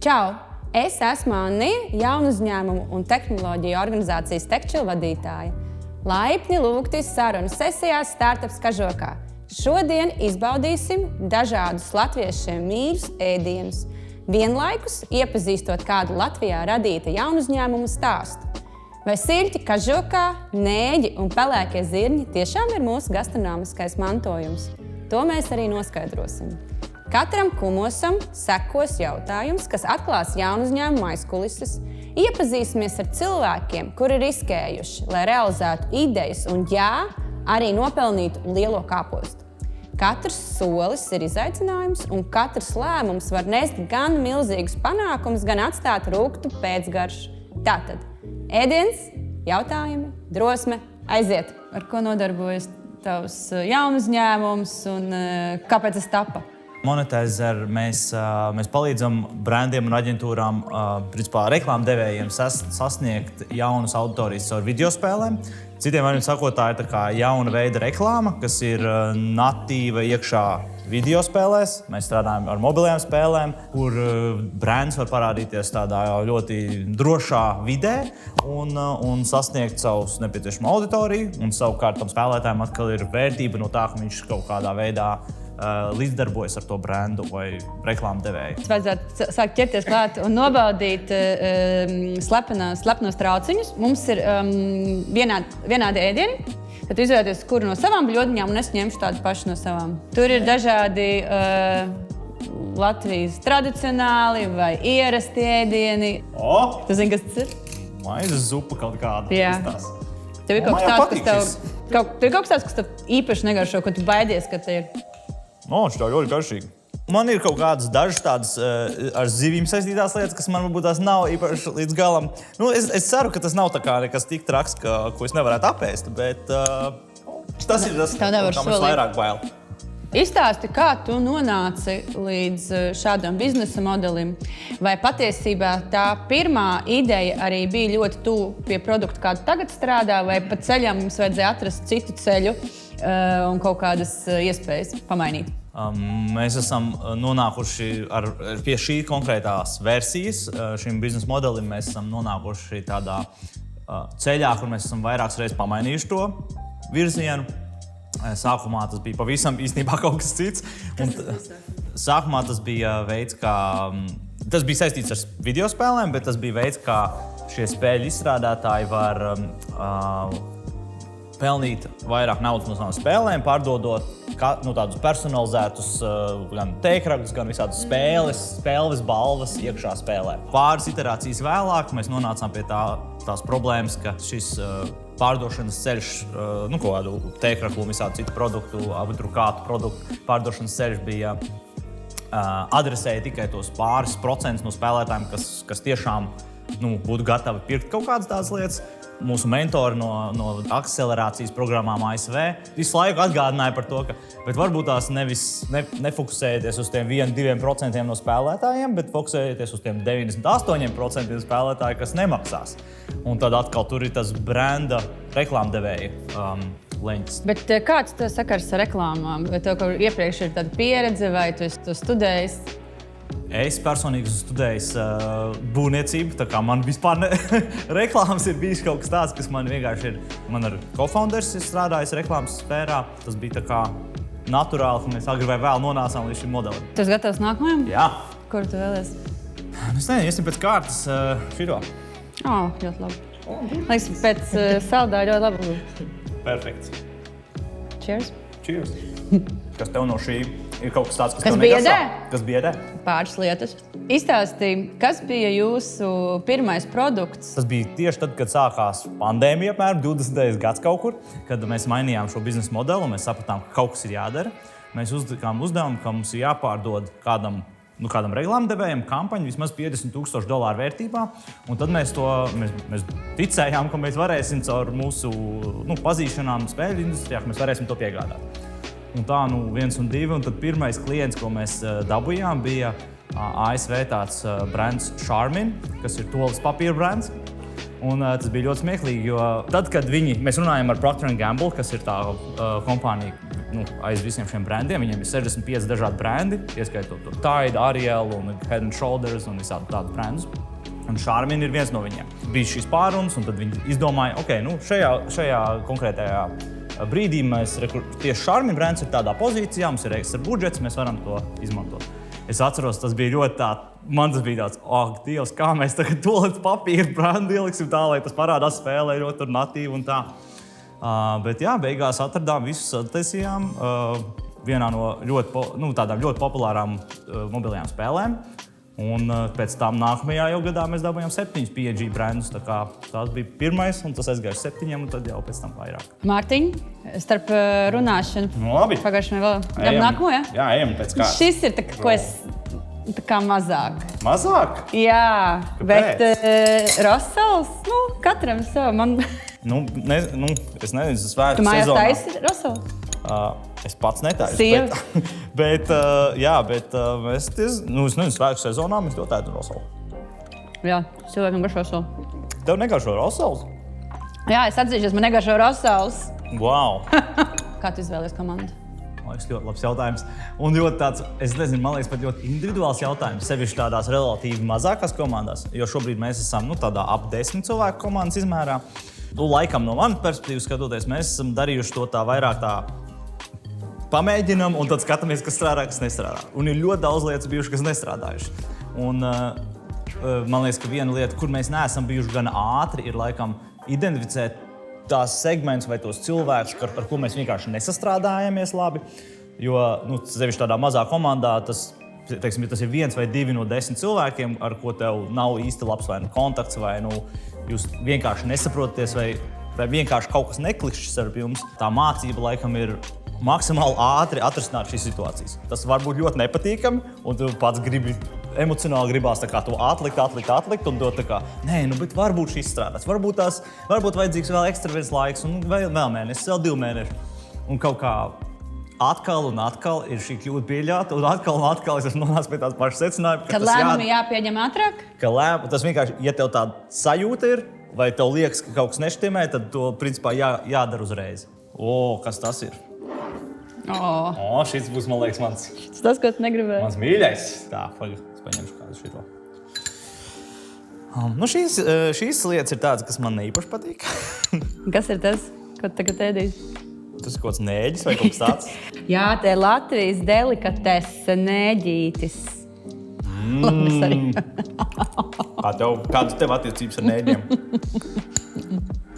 Čau! Es esmu Annija, jaunu uzņēmumu un tehnoloģiju organizācijas Tekčila vadītāja. Laipni lūgti sarunu sesijās Startups Kažokā. Šodien izbaudīsim dažādus latviešiem mīļus ēdienus, vienlaikus iepazīstot kādu Latvijā radīta jaunu uzņēmumu stāstu. Vai sirķi kažokā, nēģi un pelēkie zirņi tiešām ir mūsu gastronomiskais mantojums? To mēs arī noskaidrosim. Katram kumosam sekos jautājums, kas atklās jaunu uzņēmumu aizkulises. Iepazīsimies ar cilvēkiem, kuri riskējuši, lai realizētu idejas un, arī nopelnītu lielo kāpostu. Katrs solis ir izaicinājums, un katrs lēmums var nest gan milzīgus panākumus, gan atstāt rūgtu pēcgaršu. Tātad, ēdiens, jautājumi, drosme, aiziet! Ar ko nodarbojas tavs jaunu uzņēmums un kāpēc tas tapa? Monetizer mēs palīdzam brandiem un aģentūrām, principā reklāmdevējiem sasniegt jaunas auditorijas caur videospēlēm. Citiem vārdiem sakot, tā ir tā kā jauna veida reklāma, kas ir natīva iekšā videospēlēs. Mēs strādājam ar mobilajām spēlēm, kur brands var parādīties tādā ļoti drošā vidē un sasniegt savus nepieciešamo auditoriju. Un savukārt tam spēlētājiem atkal ir vērtība no tā, ka viņš kaut kādā veidā līdzdarbojas ar to brandu vai reklāmdevēju. Vajadzētu sākt ķerties klāt un nobaudīt slepenos trauciņus. Mums ir vienādi ēdieni. Tad izvēlēties, kuru no savām bļodiņām, un es ņemšu tādu pašu no savām. Tur ir dažādi Latvijas tradicionāli vai ierasti ēdieni. Tu zini, kas tas ir? Maizes zupa kaut kāda. Jā. Tev ir kaut kas tāds, kas tev īpaši negaršo, ko tu baidies, ka te ir. Šitā ļoti garšīgi. Man ir kaut kādas dažas tādas ar zivīm saistītās lietas, kas man varbūt tās nav īpaši līdz galam. Es ceru, ka tas nav tā kā nekas tik traks, ko es nevarētu apēst, bet tas ir tas, kā mēs vairāk bail. Izstāsti, kā tu nonāci līdz šādam biznesa modelim? Vai patiesībā tā pirmā ideja arī bija ļoti tuvu pie produkta, kādu tagad strādā, vai pa ceļam mums vajadzēja atrast citu ceļu un kaut kādas iespējas pamainīt? Mēs esam nonākuši pie šī konkrētās versijas, šim biznesa modelim. Mēs esam nonākuši tādā ceļā, kur mēs esam vairākas reizes pamainījuši to virzienu. Sākumā tas bija pavisam īstenībā kaut kas cits. Sākumā tas bija veids, kā tas bija saistīts ar videospēlēm, bet tas bija veids, kā šie spēļu izstrādātāji var pelnīt vairāk naudas no savām spēlēm, pārdodot tādus personalizētus gan tēkrakstus, gan visādas spēles balvas iekšā spēlē. Pāris iterācijas vēlāk mēs nonācām pie tās problēmas, ka šis pārdošanas ceļš, kaut kādu tēkraklu un visādu citu produktu, apdrukātu produktu pārdošanas ceļš bija adresēja tikai tos pāris procentus no spēlētājiem, kas tiešām būtu gatavi pirkt kaut kādas tādas lietas. Mūsu mentori no akcelerācijas programmām ASV visu laiku atgādināja par to, ka varbūt tās nefokusējieties uz tiem 1–2% no spēlētājiem, bet fokusējieties uz tiem 98% spēlētāju, kas nemaksās. Un tad atkal tur ir tas branda reklāmdevēja leņķis. Bet kāds tev sakars ar reklāmām? Vai tev kaut iepriekš ir tāda pieredze, vai tu esi to studējis? Es personīgi esmu studējis būvniecību, tā kā man vispār reklāmas ir bijis kaut kas tāds, kas man vienkārši ir. Man ar co-founders ir strādājis reklāmas sfērā. Tas bija tā kā naturāli, ka mēs agri vai vēl nonācām līdz šim modelim. Tu esi gatavs nākamajam? Jā. Kuru tu vēlies? Es nezinu, iesim pēc kārtas šito. Ļoti labi. Liekas, pēc saldā ļoti labi. Perfekts. Cheers. Cheers. Kas tev no šī ir kaut kas tāds, kas tev negaršo? Kas biedē? Pāris lietas. Izstāstīja, kas bija jūsu pirmais produkts? Tas bija tieši tad, kad sākās pandēmija, apmēram 20. gads kaut kur, kad mēs mainījām šo biznesa modeli un mēs sapratām, ka kaut kas ir jādara. Mēs uzlikām uzdevumu, ka mums ir jāpārdod kādam reklāmdevējam kampaņu vismaz $50,000 vērtībā. Un tad mēs ticējām, ka mēs varēsim caur mūsu pazīšanām spēļu industrijā, ka mēs varēsim to piegādāt. Un tā 1 un 2, un tad pirmais klients, ko mēs dabūjām, bija ASV tāds brands Charmin, kas ir toalas papīra brands. Un tas bija ļoti smieklīgi, jo tad, kad mēs runājam ar Procter & Gamble, kas ir tā kompānija, aiz visiem šiem brandiem. Viņiem ir 65 dažādi brandi, ieskaitot Tide, Ariel un Head & Shoulders un visādi tādu brandus. Un Charmin ir viens no viņiem. Bija šīs pārunas, un tad viņi izdomāja, šajā konkrētajā brīdī tieši Charmin brands ir tādā pozīcijā, mums ir ekstra budžets, mēs varam to izmantot. Es atceros, tas bija ļoti man tas bija tāds, Dievs, kā mēs tagad toaletes papīru brandu ieliksim tā, lai tas parādās spēlē ļoti natīvi un tā. Bet jā, beigās atradām visus sataisījām vienā no tādām ļoti populārām mobilajām spēlēm. Un pēc tam nākamajā gadā mēs dabūjām 7 P&G brandus. Tas bija pirmais, un tas aizgāja 7, un tad jau pēc tam vairāk. Mārtiņ, starp runāšanu. Labi. Pagājušajā vēl. Nākamo, ja? Jā, ejam pēc kā. Šis ir ko es mazāk. Mazāk? Jā, Kāpēc? bet Rosals, katram savu. Es nezinu, tas svētku sezonā. Tu mājās taisi Rosals? Es pats netaisu, Sieva? bet mēs, es nezinu, svētku sezonā mēs ļoti ēdam Rosalu. Jā, cilvēkam garšo Rosalu. Tev negaršo Rosals? Jā, es atzīšos, man negaršo Rosals. Wow! Kā tu izvēlies komandu? Tas ir ļoti labs jautājums. Un ļoti tāds, es nezinu, man liekas, pat ļoti individuāls jautājums. Sevišķi tādās relatīvi mazākās komandās, jo šobrīd mēs esam tādā ap 10 cilvēku komandas izmērā. Laikam no manas perspektīvas skatoties, mēs esam darījuši to tā vairāk tā pamēģinam un tad skatāmies, kas strādā, kas nestrādā. Un ir ļoti daudz lietas bijuši, kas nestrādājuši. Un man liekas, ka viena lieta, kur mēs neesam bijuši gan ātri, ir laikam identificēt tās segmentus vai tos cilvēkus, ar ko mēs vienkārši nesastrādājamies labi. Jo, sevišķi tādā mazā komandā, tas ir 1 vai 2 no 10 cilvēkiem, ar ko tev nav īsti labs vai kontakts, vai jūs vienkārši nesaprotaties, vai vienkārši kaut kas neklikšķis ar jums. Tā mācība laikam ir maksimāli ātri atrisināt šīs situācijas. Tas var būt ļoti nepatīkami, un tu pats emocionāli gribās to atlikt, un dot bet varbūt šis strādās, varbūt vajadzīgs vēl ekstra viens laiks, un vēl mēnesis, vēl 2 mēneši. Un kaut kā atkal un atkal ir šī kļūda pieļauta, un atkal es esmu nonācis pie tās pašas secinājuma. Kad lēmumi jāpieņem ātrāk? Tas vienkārši, ja tev tāda sajūta ir, vai tev liekas, ka kaut kas neštimē, tad to principā jādara uzreiz. Kas tas ir? Šis būs, man liekas, Tas, ko tu negribēji. Mans mīļais. Tā, es paņemšu kādu šito. Šīs lietas ir tādas, kas man neīpaši patīk. Kas ir tas, ko tu tagad ēdīsi? Tas ir kaut kāds nēģis vai kaut kas tāds? Jā, te Latvijas delikatese nēģītis. Kādas tev attiecības ar nēģiem?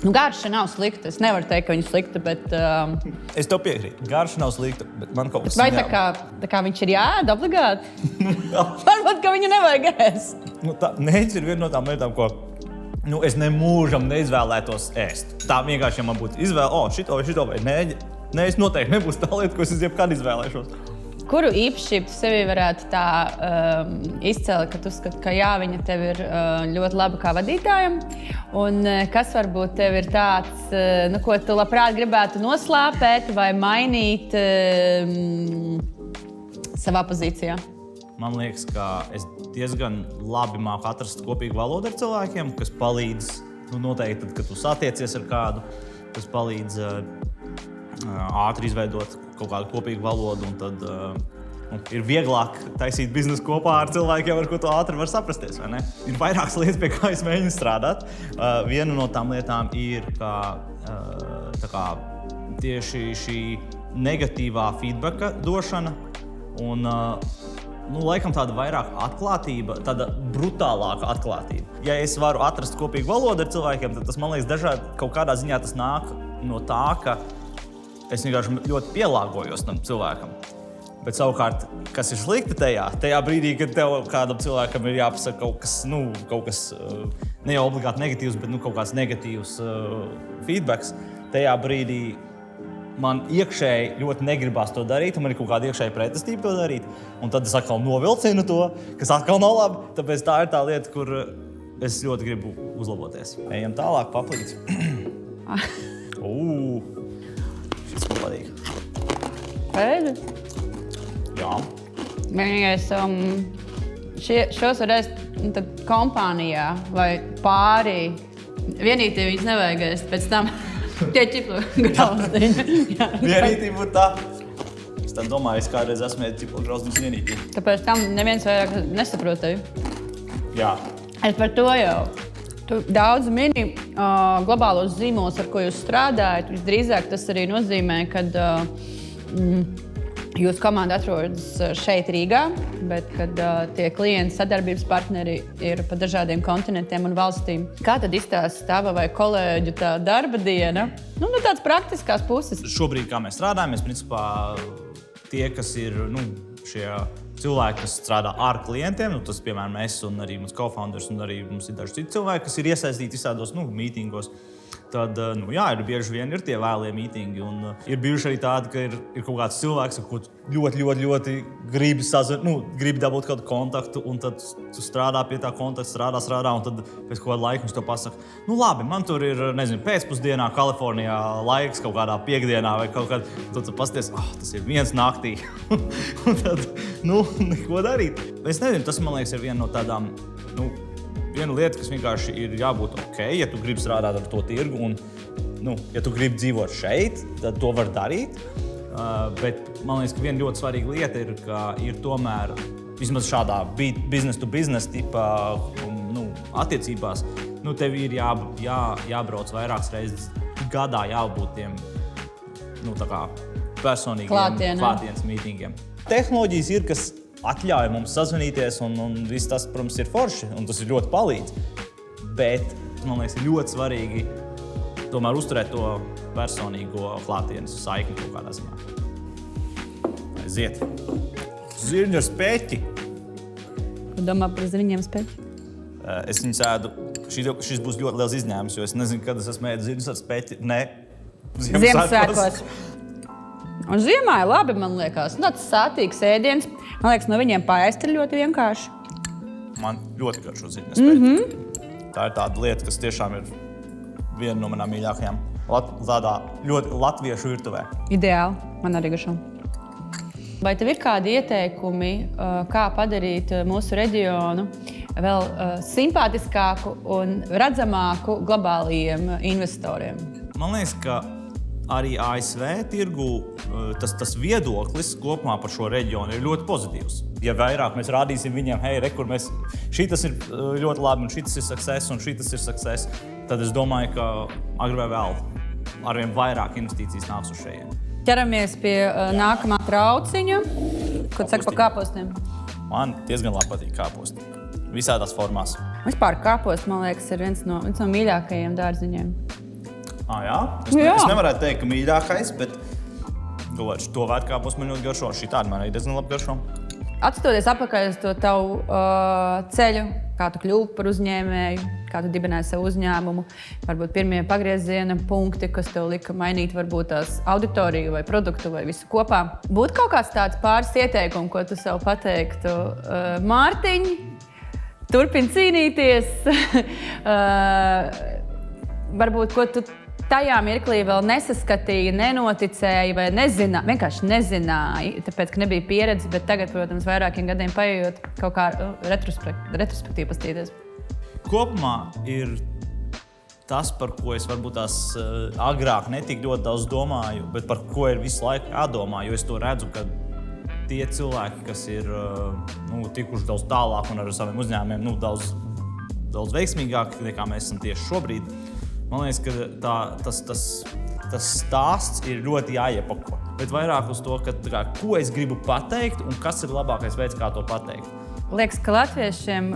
Garša nav slikta. Es nevaru teikt, ka viņa ir slikta, bet... Es tev piekrītu. Garša nav slikta, bet man kaut kas... Vai tā kā viņš ir jāēd obligāti? Varbūt, ka viņu nevajag ēst. Nēģis ir viena no tām lietām, ko es nemūžam neizvēlētos ēst. Tā vienkārši, ja man būtu izvēle, šito vai nēģi, es noteikti nebūs tā lieta, ko es jebkad izvēlēšos. Kuru īpašību tu sevi varētu tā izcelt, ka tu uzskati, ka jā, viņa tev ir ļoti laba kā vadītājam? Un kas varbūt tev ir tāds, ko tu labprāt gribētu noslāpēt vai mainīt savā pozīcijā? Man liekas, ka es diezgan labi māku atrast kopīgu valodu ar cilvēkiem, kas palīdz, noteikti, tad, kad tu satiecies ar kādu, kas palīdz ātri izveidot kaut kādu kopīgu valodu, un tad ir vieglāk taisīt biznesu kopā ar cilvēkiem, ar ko tu ātri var saprasties, vai ne? Ir vairākas lietas, pie kā es mēģinu strādāt. Viena no tām lietām ir, ka tieši šī negatīvā feedbacka došana un laikam tāda vairāk atklātība, tāda brutālāka atklātība. Ja es varu atrast kopīgu valodu ar cilvēkiem, tad tas, man liekas, dažādi kaut kādā ziņā tas nāk no tā, ka es vienkārši ļoti pielāgojos tam cilvēkam. Bet savukārt, kas ir slikti tajā brīdī, kad tev kādam cilvēkam ir jāpasaka kaut kas ne jau obligāti negatīvs, bet kaut kāds negatīvs feedbacks, tajā brīdī man iekšēji ļoti negribās to darīt, un man ir kaut kāda iekšēja pretestība to darīt. Un tad es atkal novilcinu to, kas atkal nav labi. Tāpēc tā ir tā lieta, kur es ļoti gribu uzlaboties. Ejam tālāk, paplīdz. Šis man patīk. Pēdi? Jā. Vienīgais, šos var ēst kompānijā vai pārī. Vienītī viņas nevajag ēst, pēc tam tie ķiplu galvasdiņi. Vienītī būtu tā. Es tā domāju, es kādreiz esmu grauzījis vienīgi. Tāpēc tam neviens vairāk nesaprot tevi. Jā. Es par to jau. Tu daudz mini globālos zīmolus, ar ko jūs strādājat. Visdrīzāk tas arī nozīmē, ka jūsu komanda atrodas šeit Rīgā, bet kad tie klienti sadarbības partneri ir pa dažādiem kontinentiem un valstīm. Kā tad izstāsta tava vai kolēģu tā darba diena? No tādas praktiskās puses. Šobrīd, kā mēs strādājam, mēs principā tie, kas ir šie cilvēki, kas strādā ar klientiem, tas, piemēram, es un arī mums co-founders un arī mums ir daži citi cilvēki, kas ir iesaistīti visādos mītingos. Tad, ir bieži vien ir tie vēlie mītingi. Un ir bijuši arī tādi, ka ir kaut kāds cilvēks, ar ko ļoti grib dabūt kādu kontaktu, un tad tu strādā pie tā kontakta, strādā, un tad pēc kāda laika viņš to pasaka. Labi, man tur ir, pēcpusdienā Kalifornijā laiks kaut kādā piekdienā vai kaut kādā. Tad tu pasties, tas ir 1 naktī. Un tad, neko darīt. Es nezinu, tas, man liekas, ir viena no tādām, viena lieta, kas vienkārši ir jābūt ok, ja tu gribi strādāt ar to tirgu un, ja tu gribi dzīvot šeit, tad to var darīt. Bet man liekas, ka viena ļoti svarīga lieta ir, ka ir tomēr, vismaz šādā business to business tipa attiecībās, tev ir jābrauc vairākas reizes gadā, jābūt tiem, tā kā personīgiem klātienes mītingiem. Tehnoloģijas ir, kas atļauj mums sazvanīties, un viss tas, protams, ir forši, un tas ir ļoti palīdz. Bet, man liekas, ir ļoti svarīgi tomēr uzturēt to personīgo klātienes saikni kaut kādā ziņā. Aiziet. Zirņu ar speķi. Ko domā par zirņiem speķi? Es viņus ēdu. Šis būs ļoti liels izņēmums, jo es nezinu, kad es esmu ēdu zirņus ar speķi. Nē. Ziemassvētkos. Un ziemā ir labi, man liekas. Tāds sātīgs ēdiens. Man liekas, no viņiem paēst ir ļoti vienkārši. Man ļoti garšo zirņu speķi. Tā ir tāda lieta, kas tiešām ir viena no manām mīļākajām. Tādā ļoti latviešu virtuvē. Ideāli. Man arī garšo. Vai tev ir kādi ieteikumi, kā padarīt mūsu reģionu vēl simpātiskāku un redzamāku globālajiem investoriem? Man liekas, ka arī ASV tirgu tas viedoklis kopumā par šo reģionu ir ļoti pozitīvs. Ja vairāk mēs rādīsim viņiem, šitas ir ļoti labi, un šitas ir success, un šitas ir success, tad es domāju, ka agri vai vēl arvien vairāk investīcijas nāks uz šejieni. Ķeramies pie nākamā trauciņa. Ko tu saki par kāpostiem? Man diezgan labi patīk kāposti. Visādās formās. Vispār kāposti, man liekas, ir viens no mīļākajiem dārziņiem. Jā? Es nevarētu teikt, ka mīļākais, bet to vērtkāposti man ļoti garšo. Šī tāda man arī diezgan labi garšo. Atstoties atpakaļ uz to tavu ceļu, kā tu kļuvi par uzņēmēju, kā tu dibināji savu uzņēmumu, varbūt pirmie pagrieziena punkti, kas tev lika mainīt varbūt tās auditoriju vai produktu vai visu kopā. Būtu kaut kāds tāds pāris ieteikumu, ko tu sev pateiktu? Mārtiņ, turpin cīnīties. Varbūt, ko tu tajā mirklī vēl nesaskatīji, nenoticēji vai vienkārši nezināji, tāpēc, ka nebija pieredze, bet tagad, protams, vairākiem gadiem paejot, kaut kā retrospektīvi pastīties. Kopumā ir tas, par ko es varbūt tās agrāk netik ļoti daudz domāju, bet par ko ir visu laiku jādomā, jo es to redzu, ka tie cilvēki, kas ir tikuši daudz tālāk un ar saviem uzņēmumiem daudz veiksmīgāk, nekā mēs esam tieši šobrīd, man liekas, ka tas stāsts ir ļoti jāiepako. Bet vairāk uz to, ko es gribu pateikt un kas ir labākais veids, kā to pateikt. Liekas, ka latviešiem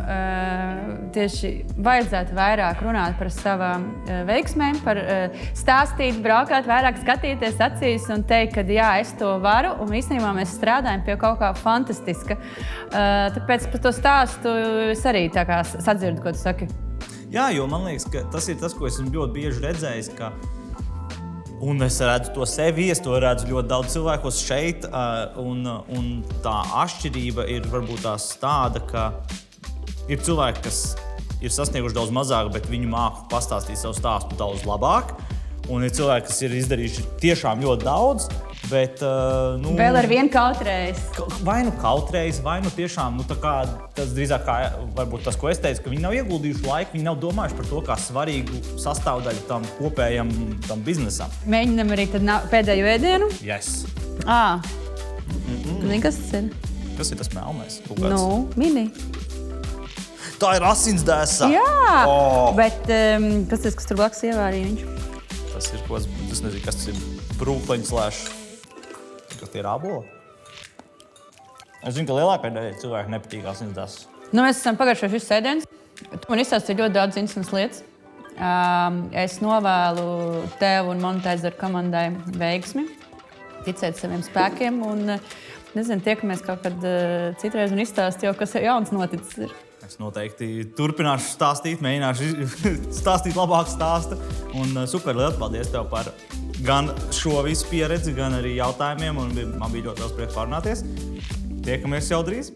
tieši vajadzētu vairāk runāt par savām veiksmēm, par stāstīt, braukāt, vairāk skatīties acīs un teikt, ka jā, es to varu, un īstenībā mēs strādājam pie kaut kā fantastiska. Tāpēc par to stāstu es arī tā kā sadzirdu, ko tu saki. Jā, jo man liekas, ka tas ir tas, ko esmu ļoti bieži redzējis, un es redzu to sevi, es to redzu ļoti daudz cilvēkos šeit, un tā atšķirība ir varbūt tās tāda, ka ir cilvēki, kas ir sasnieguši daudz mazāk, bet viņi māku pastāstīt savu stāstu daudz labāk, un ir cilvēki, kas ir izdarījuši tiešām ļoti daudz, bet... vēl ar vienu kautrējis. Vai kautrējis, vai tiešām, tas drīzāk kā varbūt tas, ko es teicu, ka viņi nav ieguldījuši laiku, viņi nav domājuši par to kā svarīgu sastāvdaļu tam kopējam tam biznesam. Mēģinam arī tad pēdējo ēdienu? Yes. Zini, kas tas ir? Kas ir tas melnais? Mini. Tā ir asinsdēsa! Jā, Oh. bet kas tur blakus ievārīja viņš? Tas ir kaut kas, es nezinu, kas tas ir. Brūkleņs lēš. Kas tie ir āboli? Es zinu, ka lielākai daļai cilvēki nepatīk asinsdēsas. Mēs esam pagājuši šis sēdiens. Tu man izstāstīji ļoti daudz interesantas lietas. Es novēlu tev un Monetizer komandai veiksmi, ticēt saviem spēkiem un, nezinu, tiekamies kaut kad citreiz un izstāst jau, kas jauns noticis ir. Es noteikti turpināšu stāstīt, mēģināšu stāstīt labāk stāstu. Un super, liels paldies tev par gan šo visu pieredzi, gan arī jautājumiem. Un man bija ļoti liels prieks pārunāties. Tiekamies jau drīz!